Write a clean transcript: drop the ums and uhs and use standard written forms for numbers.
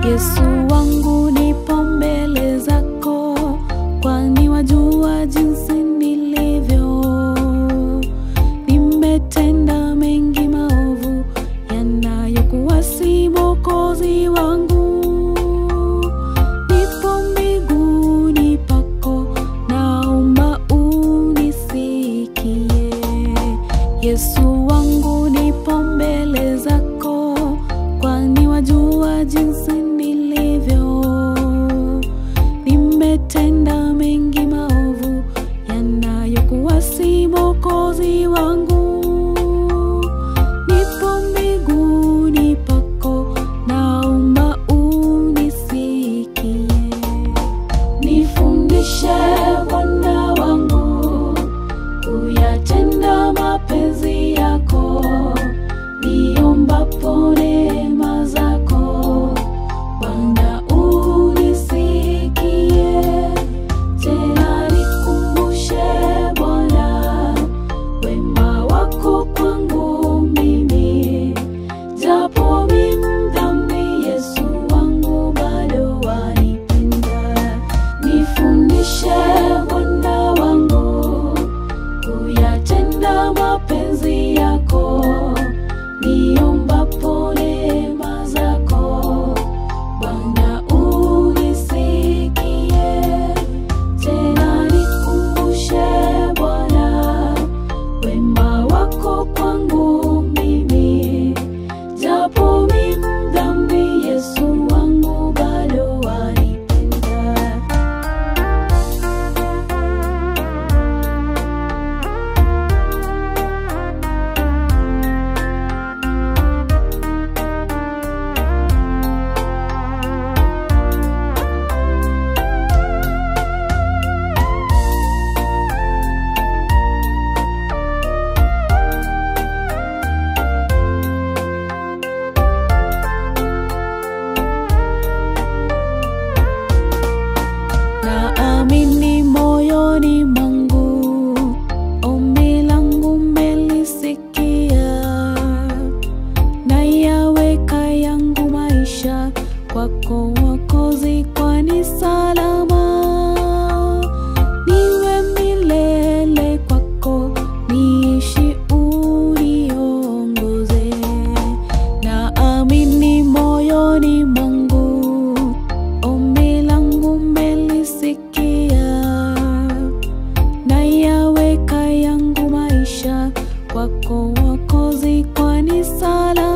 Yesu wangu nipo mbele zako, kwani wajua jinsi nilivyo. Nimetenda mengi maovu yanayokuasi Mwokozi wangu. Nipo miguuni pako, naomba unisikie. Yesu wangu nipo mbele zako, kwani wajua jinsi nilivyo. Nimetenda mengi maovu yanayokuasi Mwokozi wangu. Nipo miguuni pako, naomba unisikie. Nifundishe Bwana wangu kuyatenda mapenzi yako, niombapo neema zako Bwana unisikie. Tena nikumbushe Bwana wema wako kwangu mimi, japo mimi mdhambi, Yesu wangu bado wanipenda. Nifundishe Bwana wangu kuyatenda mapenzi yako, niombapo neema zako Bwana unisikie. Tena nikumbushe Bwana wema wako kwangu mimi, japo mimi mdhambi, Yesu wangu bado wanipenda. Naamini moyoni mwangu, ombi langu umelisikia. Nayaweka yangu maisha kwako Mwokozi, kwani salama. Niwe milele kwako, niishi uniongoze. Naamini moyoni mwangu, ombi langu umelisikia. Nayaweka yangu maisha kwako Mwokozi, kwani salama.